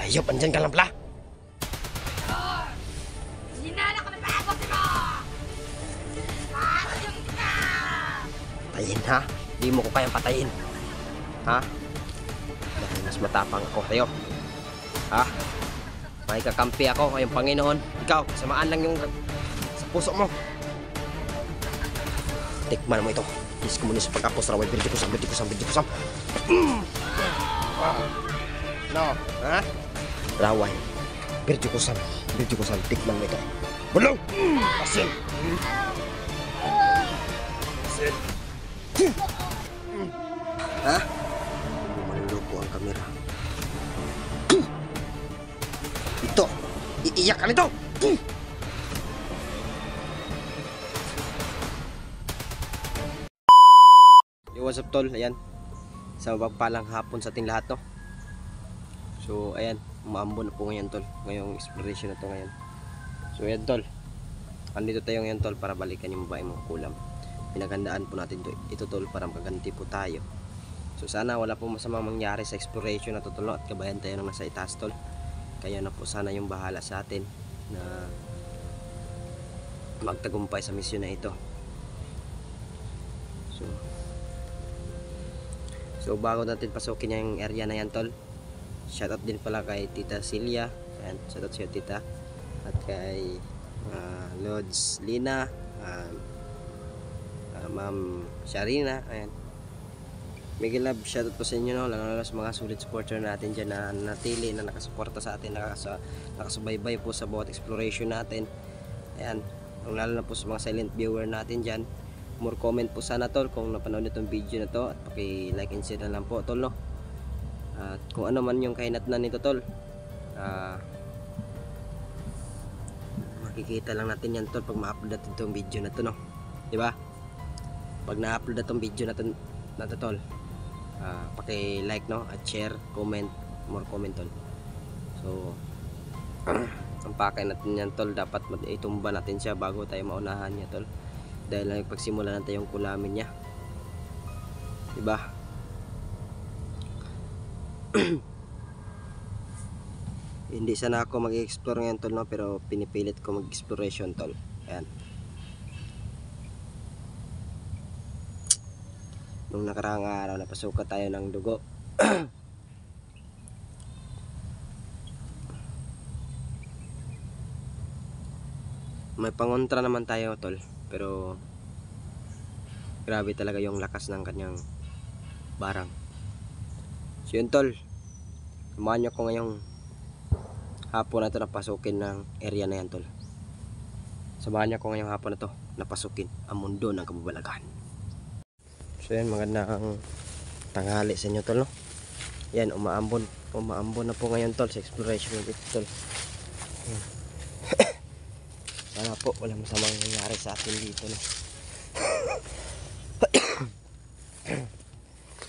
Hayop, andyan ka lang pala. Hinala ka na paabot mo! Hayop ka! Patayin ha? Di mo ko kayang patayin. Ha? Dahil mas matapang ako sa'yo. Ha? May kakampi ako, kayong Panginoon. Ikaw, samaan lang yung sa puso mo. Tikman mo ito. Diyos ko muna sa pag-apos. Raway, birdi ko sam. No, ha? Raway, birdi ko sam. Tikman mo ito. Bulong! Asin! Asin! Ha? Manloko ang kamera. Ito! Iiyak ka nito! Yo, what's up tol? Ayan, sa mapagpalang hapon sa ating lahat, no? So ayan, umaambon na po ngayon tol. Ngayong exploration na to ngayon. So ayan tol, andito tayo ngayon tol para balikan yung babae mong kulam. Pinaghandaan po natin ito tol para makaganti po tayo. So sana wala po masamang mangyari sa exploration na to tol, no? At kabayan tayo ng nasa itaas tol. Kaya na po sana yung bahala sa atin na magtagumpay sa misyon na ito. So bago natin pasukin yung area na yan tol, shoutout din pala kay Tita Celia. Ayan, shoutout siya tita. At kay Lods Lina, Ma'am Sharina. Ayan, mega love shoutout po sa inyo, no? Lalo sa mga solid supporter natin dyan na natili, na nakasuporta sa atin, nakasubaybay po sa bawat exploration natin. Ayan, lalo na po sa mga silent viewer natin dyan. More comment po sana tol kung napanood itong video na to, at paki-like and share na lang po tol, no? At kung ano man yung kahinatnan nito tol, makikita lang natin yan tol pag ma-upload natin itong video na to, no? Diba? Pag na-upload na itong video na to tol, paki-like, no? At share, comment, more comment tol. So ang pakay natin yan tol, dapat itumba natin siya bago tayo maunahan niya tol, dahil lang pagsimula natin yung kulamin niya, diba? Hindi sana ako mag-explore ngayon tol, no? Pero pinipilit ko mag-exploration tol. Ayan, nung nakaraang araw napasukat tayo ng dugo. May pangontra naman tayo tol, pero grabe talaga yung lakas ng kanyang barang. So yun tol, samahan nyo ko ngayong hapon na ito na pasukin ng area na yan tol. Samahan nyo ko ngayong hapon na ito na pasukin ang mundo ng kababalaghan. So yan, magandang tanghali sa inyo tol, no? Yan, umaambon na po ngayon tol sa exploration ng ito tol. Sana po walang masamang nangyari sa atin dito, no?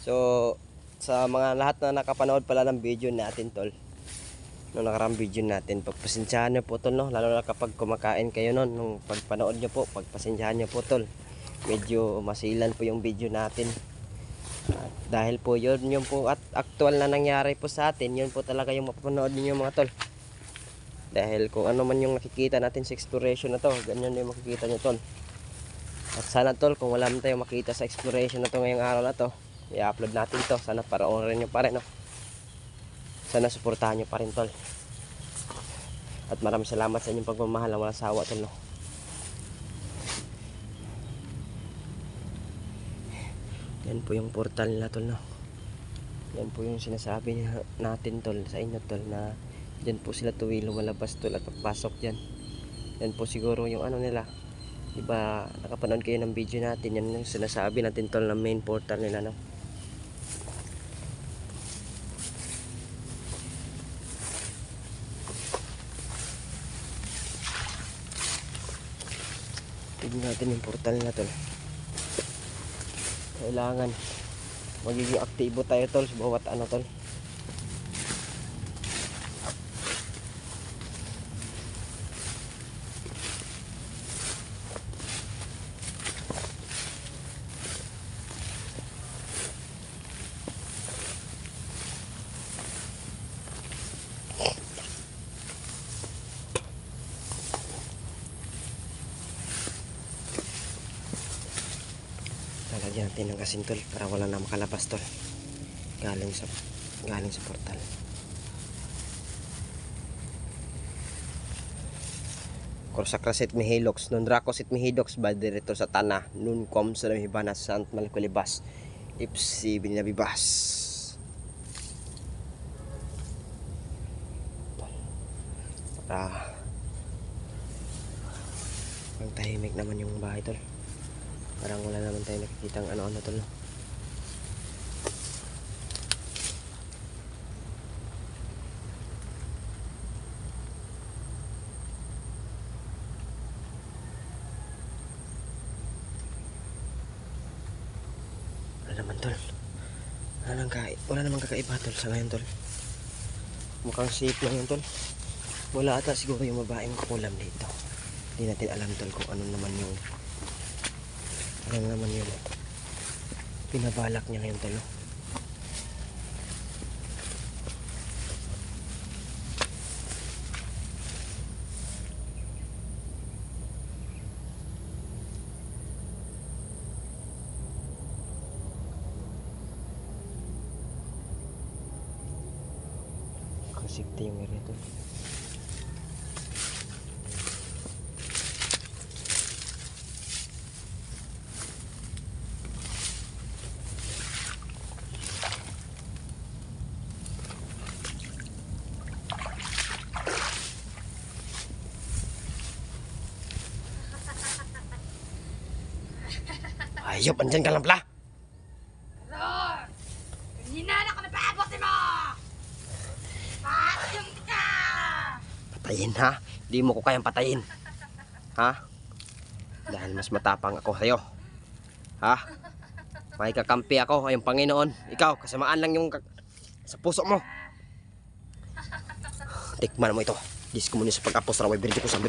So sa mga lahat na nakapanood pala ng video natin tol, nung nakarang video natin, pagpasensyahan nyo po tol, no? Lalo na kapag kumakain kayo nun, nung pagpanood nyo po, pagpasensyahan nyo po tol, medyo masilan po yung video natin. Dahil po yun yung po at actual na nangyari po sa atin, yun po talaga yung mapapanood niyo mga tol. Dahil kung ano man yung nakikita natin sa exploration na to, ganyan yung makikita nyo tol. At sana tol, kung wala man tayo makita sa exploration na to ngayong araw na to, i-upload natin to. Sana para-orin nyo pa rin, no? Sana suportahan nyo pa rin tol. At maraming salamat sa inyong pagmamahal na walang sawa tol, no? Yan po yung portal nila tol, no? Yan po yung sinasabi natin tol sa inyo tol, na dyan po sila tuwi lumalabas tol at pagpasok dyan. Yan po siguro yung ano nila, diba nakapanood kayo ng video natin, yan yung sinasabi natin tol na main portal nila, no? Tignan natin yung portal nila tol. Kailangan magiging aktibo tayo tol sa bawat ano tol. Lagyan natin ng asin tol para wala na makalabas tol. Galing sa portal. Korsakrasit mihilox, non dracosit mihidox ba direto sa tana, nun kom sa hibana sa Sant Malkulibas, ipsi binabibas. Para ang tahimik naman yung bahay tol. Parang wala naman tayo nakikitang ano-ano tol. Wala naman tol. Wala namang kakaiba tol sa ngayon tol. Mukhang safe lang yun tol. Wala ata siguro yung babaeng kukulam dito. Hindi natin alam tol kung ano naman yung pinabalak niya ngayon tol. Safety yung area to. Ayop, andyan ka lang pala. Lord! Hinala ka na paabotin mo! Paabotin ka! Patayin ha? Di mo ko kayang patayin. Ha? Dahil mas matapang ako sa'yo. Ha? May kakampi ako, ay yung Panginoon. Ikaw, kasamaan lang yung sa puso mo. Tikman mo ito. Diyos ko muna sa pag-apos na may birdikusam.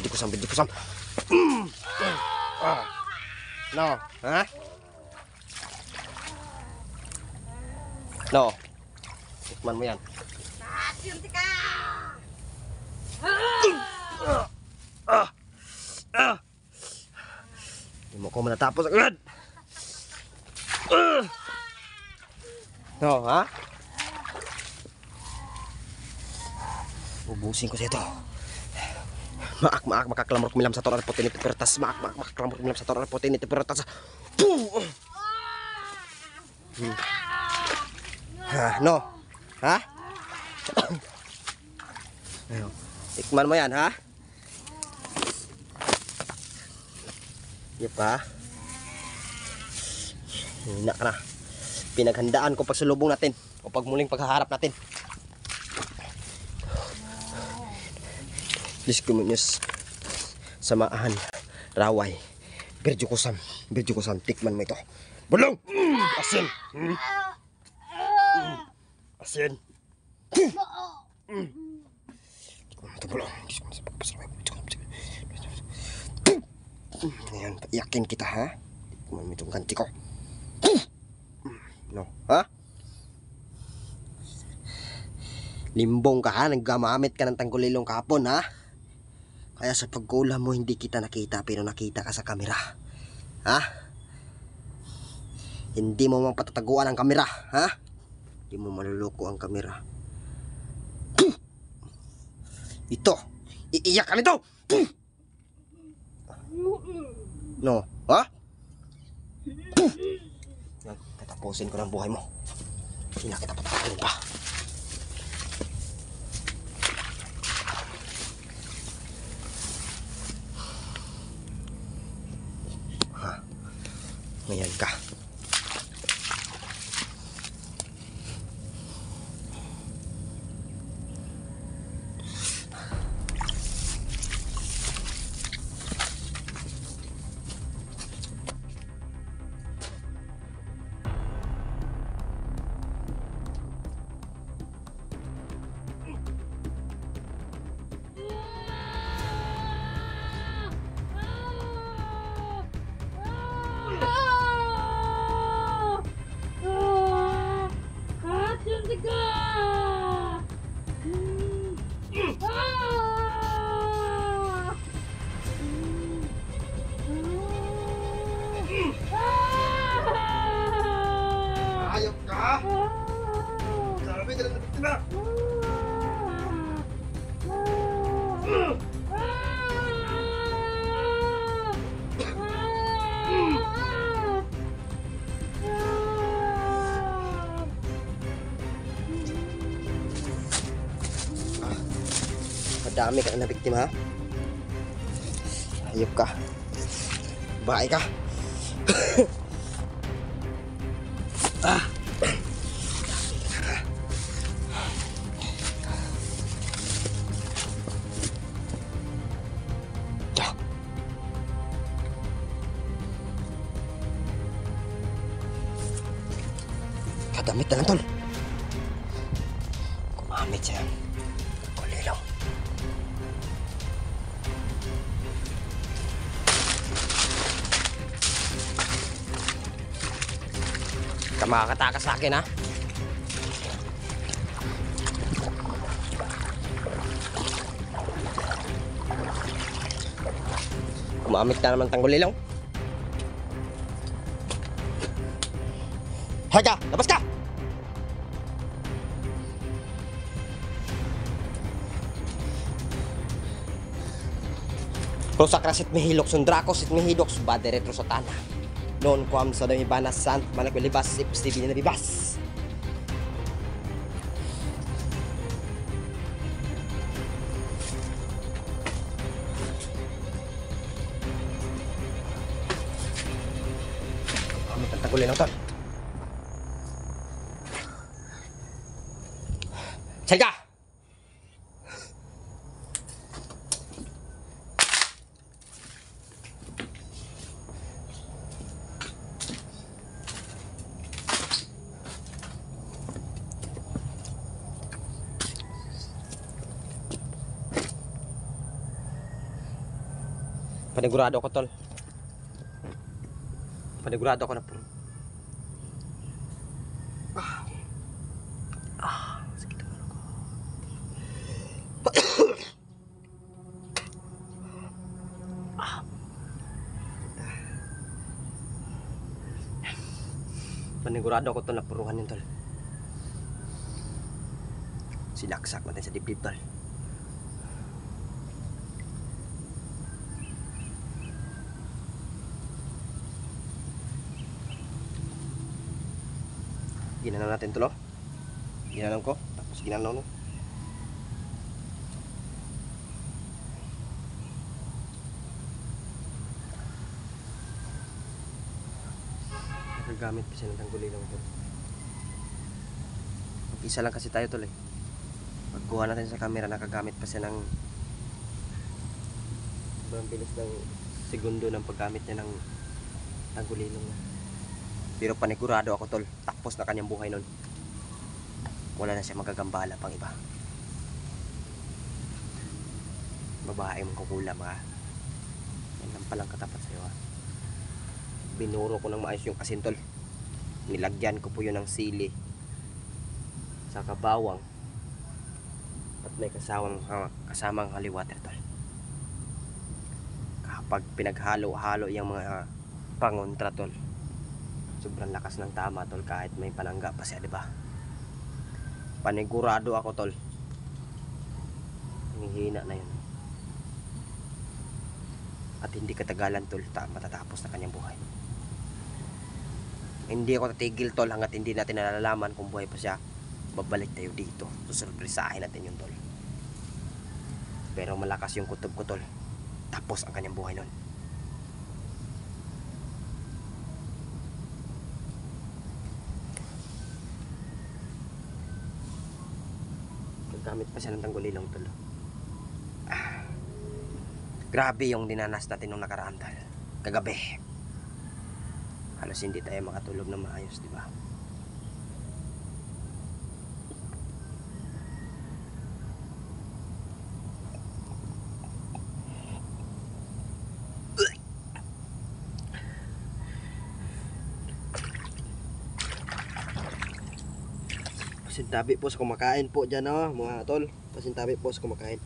No, ha? No. Tikman mo yan. Paabotin ka! Hindi mo ko manatapos agad. No, ha? Ubusin ko sa ito. Maak makaklamor kumilam sa torar putin ito pertas. Maak makaklamor kumilam sa torar putin ito pertas. Ha, no. Ha? Ayo. Tikman mo yan, ha? Yep, ha? Hina ka na. Pinaghandaan ko pagsulubong natin o pagmuling paghaharap natin. Diskuminyos Samaahan Raway Berjukusan tikman mo ito. Bulong! Asin! Asin! Tikman mo ito, bulong. Ayan, iyakin kita, ha? Tikman mo itong ganti ko. No, ha? Limbong ka, ha? Naggamamit ka ng tangkulilong kahapon, ha? Kaya sa pagkulam mo hindi kita nakita pero nakita ka sa kamera. Ha? Hindi mo mapatataguan ang kamera, ha? Hindi mo maluluko ang kamera. Ito, iiyak ka nito. No, ha? Tatapusin ko ng buhay mo. Hindi na kita patatagalin pa. Ngayon ka. Madami ka na biktima ha. Hayop ka. Bahay ka. Ah. Kadamit na lang tol. Kumamit siya. Kulilaw. Ka makakatakas sa akin ha. Kumamit na naman tanggulilaw. Haga! Labas ka! Prosak sit mihilok sundrako sit mihidok subade retro sotana. Noon ko am sa dami banas sant malagulibas sip Stevie na bibas. Kami tantagulin ng ton. Salga! Panigurado ko tol. Panigurado ko na po. Sakit ang ano ko. Panigurado ko tol na puruhan yun tol. Silaksak natin sa dibdib tol. Ginanaw natin ito, no? Ginanaw ko, tapos ginanaw, no? Nagagamit pa siya ng tanggulilaw ito. Mag-isa lang kasi tayo tol eh. Pagkuha natin sa camera, nakagamit pa siya ng sobrang bilis ng segundo ng paggamit niya ng tanggulilaw niya. Pero panigurado ako tol, tapos na kanyang buhay nun. Wala na siya magagambala pang iba. Babae mong kukulam ha. Yan lang palang katapat sa'yo ha. Binuro ko ng maayos yung asin tol. Nilagyan ko po yun ng sili, saka bawang, at may kasamang holy water tol. Kapag pinaghalo-halo yung mga pangontra tol, sobrang lakas ng tama tol, kahit may panangga pa siya, di ba? Panigurado ako tol. Hihina na yun. At hindi katagalan tol, matatapos na kanyang buhay. Hindi ako tatigil tol hanggat hindi natin nalalaman kung buhay pa siya. Babalik tayo dito. Susurprisahin natin yun tol. Pero malakas yung kutob ko tol. Tapos ang kanyang buhay nun. Gamit pa siya ng tanggulilong tol. Grabe yung dinanas natin nung nakaraan tol. Kagabi. Halos hindi tayo makatulog na maayos, di ba? Pasintabi po sa kumakain po dyan, oh, mga tol. Pasintabi po sa kumakain.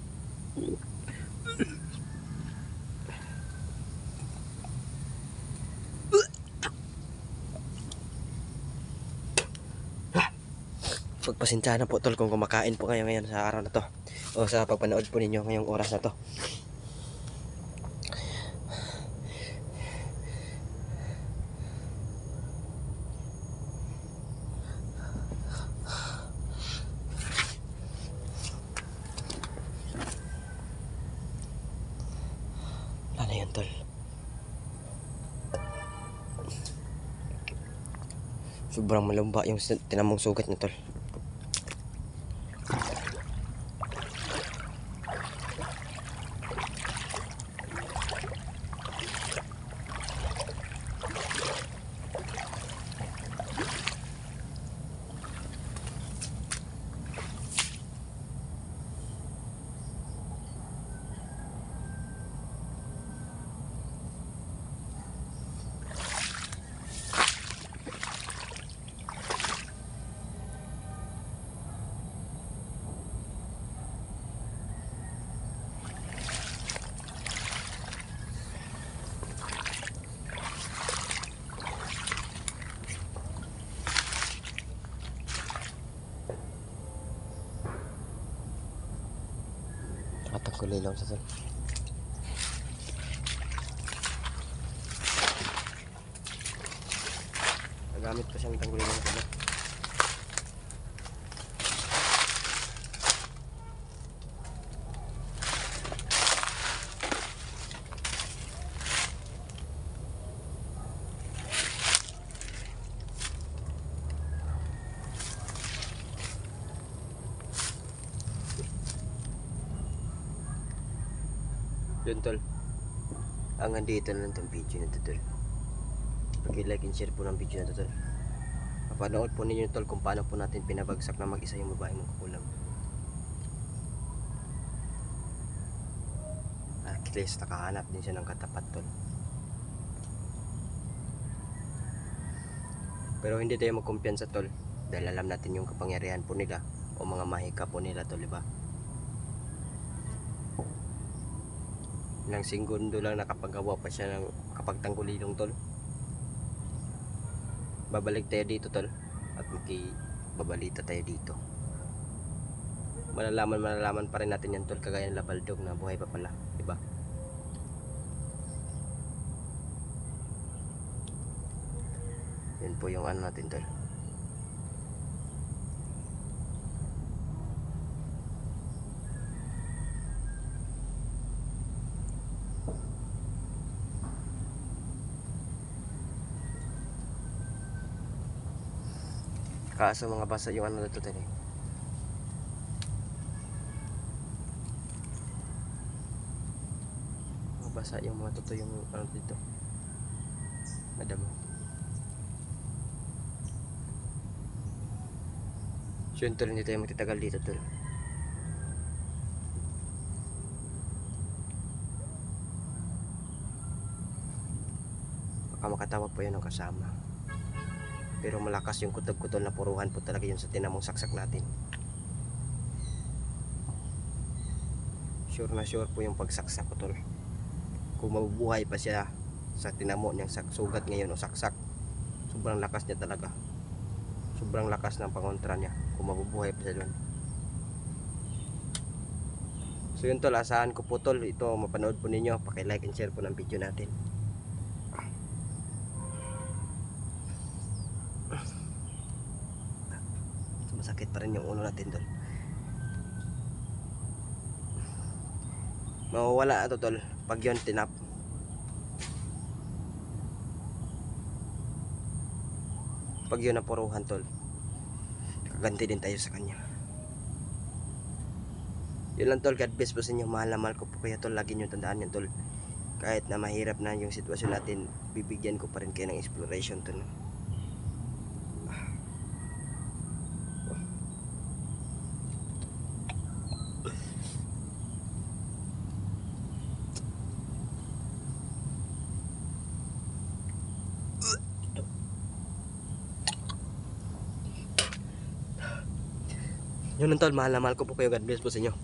Pagpasensya na po tol kung kumakain po kayo ngayon sa araw na to, o sa pagpanood po ninyo ngayong oras na to. Sobrang malumba yung tinamong sugat na tol. Atang kulay lang sa tol. Nagamit pa siyang tanggulay lang sa tol. Yun tol, hanggang dito na lang itong video na to tol. Pag-like and share po ng video na to tol. Mapanood po ninyo tol kung paano po natin pinabagsak na mag-isa yung babae mong kakulang. At least nakahanap din siya ng katapat tol. Pero hindi tayo magkumpiyansa tol, dahil alam natin yung kapangyarihan po nila o mga mahika po nila tol, diba? Ilang segundo lang nakapagawa pa siya ng kapagtanggulilong tol. Babalik tayo dito tol at babalita tayo dito. Malalaman pa rin natin yan tol, kagaya ng labaldog na buhay pa pala, diba? Yun po yung ano natin tol. Kaso mga basa yung ano dito tali. Mga basa yung mga toto yung ano dito. Madam. So yun tol, hindi tayo magtitagal dito tol. Baka makatawag po yun ng kasama. Pero malakas yung kutog-kutol na puruhan po talaga yun sa tinamong saksak natin. Sure na sure po yung pagsaksak ko tol. Kung mabubuhay pa siya sa tinamo niyang sugat ngayon o saksak, sobrang lakas niya talaga. Sobrang lakas ng pangontra niya kung mabubuhay pa siya doon. So yun tol, asahan ko po tol, ito mapanood po ninyo, paki-like and share po ng video natin. Masakit pa rin yung ulo natin tol. Mawawala ito tol pag yun tinap. Pag yun napuruhan tol, kaganti din tayo sa kanya. Yun lang tol, God bless po sa inyo. Mahal na mahal ko po kaya tol, lagi nyo tandaan yan tol. Kahit na mahirap na yung sitwasyon natin, bibigyan ko pa rin kayo ng exploration tol. Yun lang tol, mahal na mahal ko po kayo. God bless po sa inyo.